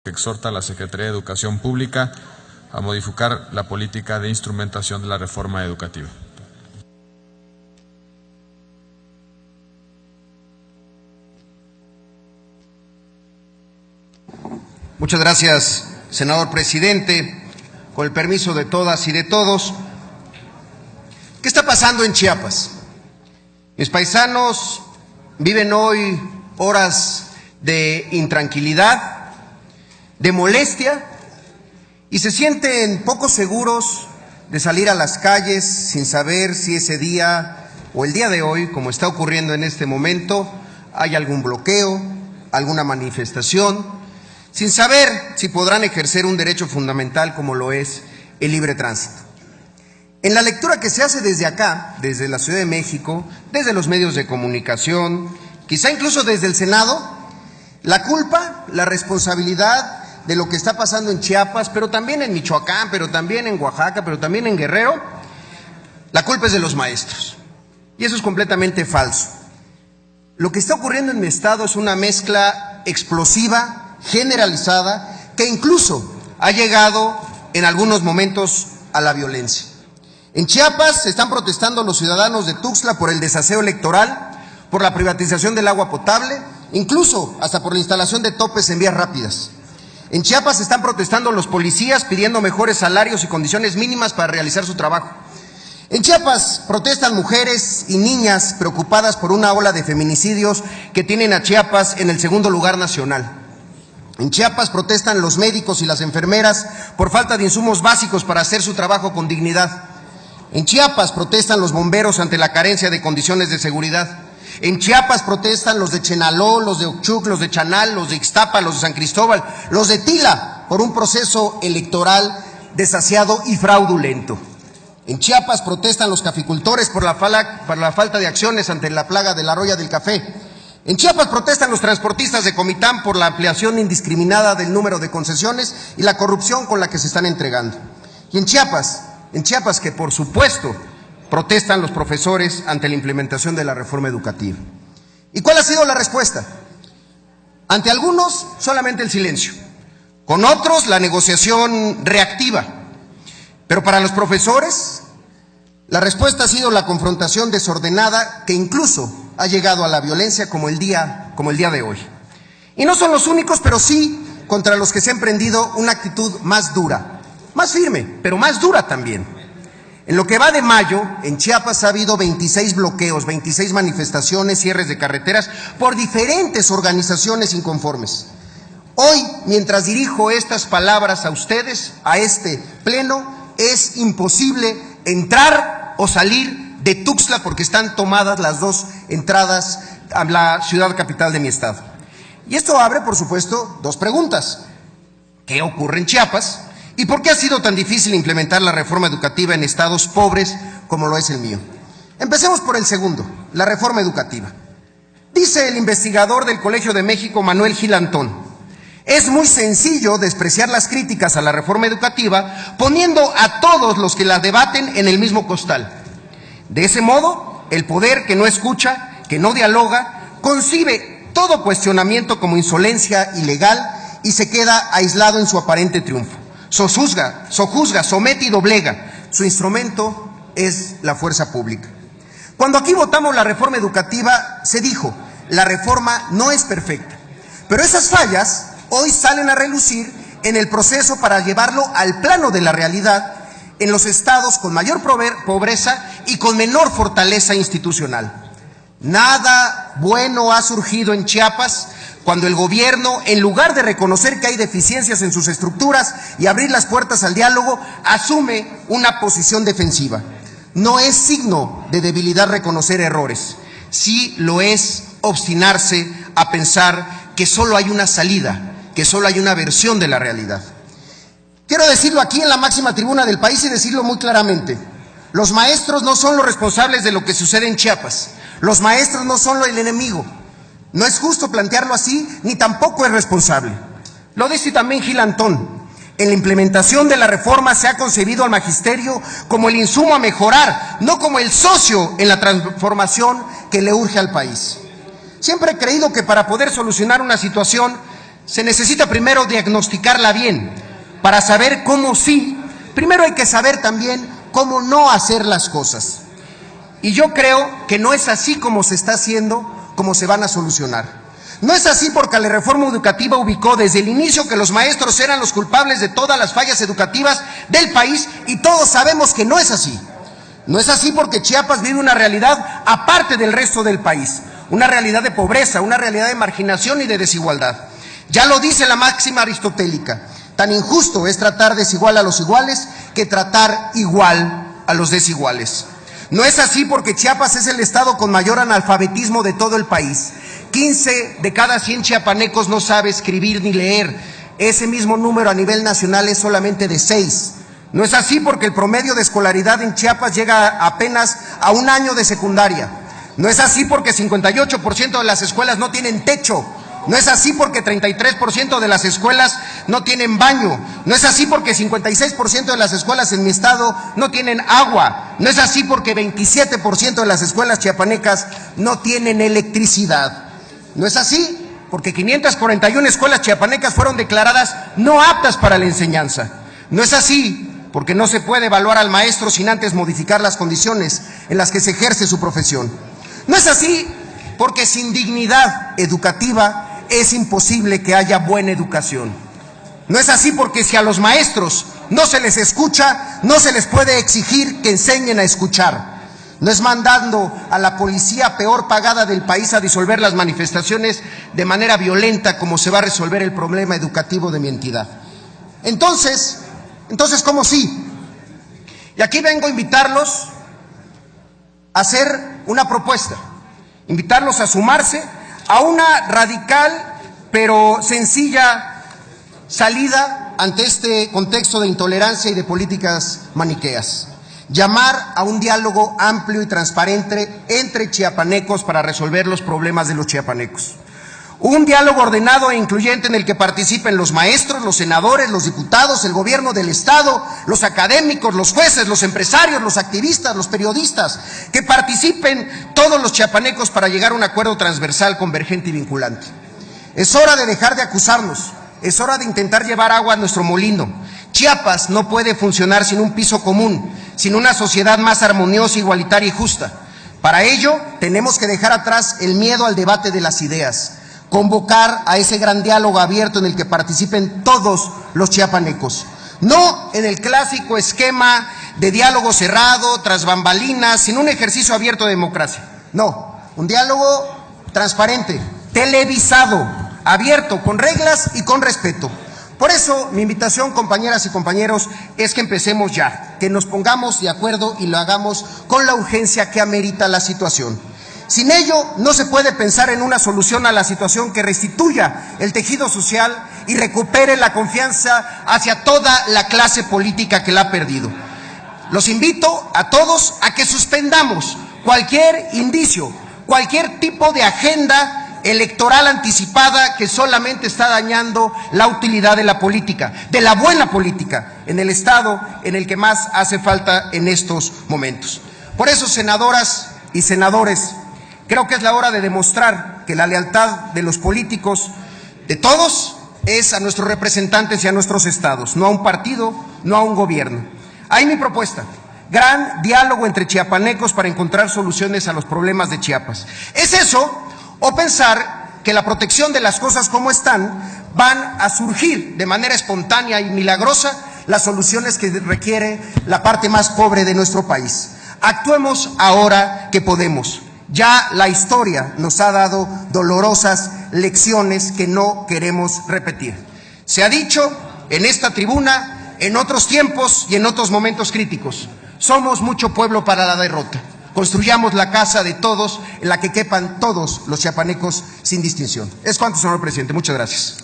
exhorta a la Secretaría de Educación Pública a modificar la política de instrumentación de la reforma educativa. Muchas gracias, senador presidente. Con el permiso de todas y de todos, ¿qué está pasando en Chiapas? Mis paisanos viven hoy horas de intranquilidad, de molestia, y se sienten poco seguros de salir a las calles sin saber si ese día o el día de hoy, como está ocurriendo en este momento, hay algún bloqueo, alguna manifestación, sin saber si podrán ejercer un derecho fundamental como lo es el libre tránsito. En la lectura que se hace desde acá, desde la Ciudad de México, desde los medios de comunicación, quizá incluso desde el Senado, la culpa, la responsabilidad de lo que está pasando en Chiapas, pero también en Michoacán, pero también en Oaxaca, pero también en Guerrero, la culpa es de los maestros. Y eso es completamente falso. Lo que está ocurriendo en mi estado es una mezcla explosiva, generalizada, que incluso ha llegado en algunos momentos a la violencia. En Chiapas se están protestando los ciudadanos de Tuxtla por el desaseo electoral, por la privatización del agua potable, incluso hasta por la instalación de topes en vías rápidas. En Chiapas se están protestando los policías pidiendo mejores salarios y condiciones mínimas para realizar su trabajo. En Chiapas protestan mujeres y niñas preocupadas por una ola de feminicidios que tienen a Chiapas en el segundo lugar nacional. En Chiapas protestan los médicos y las enfermeras por falta de insumos básicos para hacer su trabajo con dignidad. En Chiapas protestan los bomberos ante la carencia de condiciones de seguridad. En Chiapas protestan los de Chenaló, los de Ochuc, los de Chanal, los de Ixtapa, los de San Cristóbal, los de Tila, por un proceso electoral desasiado y fraudulento. En Chiapas protestan los caficultores por la falta de acciones ante la plaga de la roya del café. En Chiapas protestan los transportistas de Comitán por la ampliación indiscriminada del número de concesiones y la corrupción con la que se están entregando. Y en Chiapas que por supuesto protestan los profesores ante la implementación de la reforma educativa. ¿Y cuál ha sido la respuesta? Ante algunos, solamente el silencio. Con otros, la negociación reactiva. Pero para los profesores, la respuesta ha sido la confrontación desordenada que incluso ha llegado a la violencia como el día de hoy. Y no son los únicos, pero sí contra los que se ha emprendido una actitud más dura, más firme, pero más dura también. En lo que va de mayo, en Chiapas ha habido 26 bloqueos, 26 manifestaciones, cierres de carreteras por diferentes organizaciones inconformes. Hoy, mientras dirijo estas palabras a ustedes, a este pleno, es imposible entrar o salir de Tuxtla porque están tomadas las dos entradas a la ciudad capital de mi estado. Y esto abre, por supuesto, dos preguntas. ¿Qué ocurre en Chiapas? ¿Y por qué ha sido tan difícil implementar la reforma educativa en estados pobres como lo es el mío? Empecemos por el segundo, la reforma educativa. Dice el investigador del Colegio de México, Manuel Gil Antón: es muy sencillo despreciar las críticas a la reforma educativa poniendo a todos los que la debaten en el mismo costal. De ese modo, el poder que no escucha, que no dialoga, concibe todo cuestionamiento como insolencia ilegal y se queda aislado en su aparente triunfo. Sojuzga, somete y doblega. Su instrumento es la fuerza pública. Cuando aquí votamos la reforma educativa, se dijo: la reforma no es perfecta, pero esas fallas hoy salen a relucir en el proceso para llevarlo al plano de la realidad en los estados con mayor pobreza y con menor fortaleza institucional. Nada bueno ha surgido en Chiapas cuando el gobierno, en lugar de reconocer que hay deficiencias en sus estructuras y abrir las puertas al diálogo, asume una posición defensiva. No es signo de debilidad reconocer errores, sí lo es obstinarse a pensar que solo hay una salida, que solo hay una versión de la realidad. Quiero decirlo aquí en la máxima tribuna del país y decirlo muy claramente: los maestros no son los responsables de lo que sucede en Chiapas, los maestros no son el enemigo. No es justo plantearlo así, ni tampoco es responsable. Lo dice también Gil Antón: en la implementación de la reforma se ha concebido al magisterio como el insumo a mejorar, no como el socio en la transformación que le urge al país. Siempre he creído que para poder solucionar una situación se necesita primero diagnosticarla bien, para saber cómo sí. Primero hay que saber también cómo no hacer las cosas. Y yo creo que no es así como se está haciendo, como se van a solucionar. No es así porque la reforma educativa ubicó desde el inicio que los maestros eran los culpables de todas las fallas educativas del país, y todos sabemos que no es así. No es así porque Chiapas vive una realidad aparte del resto del país, una realidad de pobreza, una realidad de marginación y de desigualdad. Ya lo dice la máxima aristotélica: tan injusto es tratar desigual a los iguales que tratar igual a los desiguales. No es así porque Chiapas es el estado con mayor analfabetismo de todo el país. 15 de cada 100 chiapanecos no sabe escribir ni leer. Ese mismo número a nivel nacional es solamente de 6. No es así porque el promedio de escolaridad en Chiapas llega apenas a 1 año de secundaria. No es así porque 58% de las escuelas no tienen techo. No es así porque 33% de las escuelas no tienen baño. No es así porque 56% de las escuelas en mi estado no tienen agua. No es así porque 27% de las escuelas chiapanecas no tienen electricidad. No es así porque 541 escuelas chiapanecas fueron declaradas no aptas para la enseñanza. No es así porque no se puede evaluar al maestro sin antes modificar las condiciones en las que se ejerce su profesión. No es así porque sin dignidad educativa es imposible que haya buena educación. No es así porque si a los maestros no se les escucha, no se les puede exigir que enseñen a escuchar. No es mandando a la policía peor pagada del país a disolver las manifestaciones de manera violenta como se va a resolver el problema educativo de mi entidad. Entonces, ¿cómo sí? Y aquí vengo a invitarlos a hacer una propuesta, invitarlos a sumarse a una radical pero sencilla salida ante este contexto de intolerancia y de políticas maniqueas. Llamar a un diálogo amplio y transparente entre chiapanecos para resolver los problemas de los chiapanecos. Un diálogo ordenado e incluyente en el que participen los maestros, los senadores, los diputados, el gobierno del estado, los académicos, los jueces, los empresarios, los activistas, los periodistas, que participen todos los chiapanecos para llegar a un acuerdo transversal, convergente y vinculante. Es hora de dejar de acusarnos, es hora de intentar llevar agua a nuestro molino. Chiapas no puede funcionar sin un piso común, sin una sociedad más armoniosa, igualitaria y justa. Para ello, tenemos que dejar atrás el miedo al debate de las ideas, convocar a ese gran diálogo abierto en el que participen todos los chiapanecos. No en el clásico esquema de diálogo cerrado, tras bambalinas, sin un ejercicio abierto de democracia. No, un diálogo transparente, televisado, abierto, con reglas y con respeto. Por eso, mi invitación, compañeras y compañeros, es que empecemos ya, que nos pongamos de acuerdo y lo hagamos con la urgencia que amerita la situación. Sin ello, no se puede pensar en una solución a la situación que restituya el tejido social y recupere la confianza hacia toda la clase política que la ha perdido. Los invito a todos a que suspendamos cualquier indicio, cualquier tipo de agenda electoral anticipada que solamente está dañando la utilidad de la política, de la buena política, en el estado en el que más hace falta en estos momentos. Por eso, senadoras y senadores, creo que es la hora de demostrar que la lealtad de los políticos, de todos, es a nuestros representantes y a nuestros estados, no a un partido, no a un gobierno. Ahí mi propuesta: gran diálogo entre chiapanecos para encontrar soluciones a los problemas de Chiapas. ¿Es eso o pensar que la protección de las cosas como están van a surgir de manera espontánea y milagrosa las soluciones que requiere la parte más pobre de nuestro país? Actuemos ahora que podemos. Ya la historia nos ha dado dolorosas lecciones que no queremos repetir. Se ha dicho en esta tribuna, en otros tiempos y en otros momentos críticos: somos mucho pueblo para la derrota. Construyamos la casa de todos, en la que quepan todos los chiapanecos sin distinción. Es cuanto, señor presidente. Muchas gracias.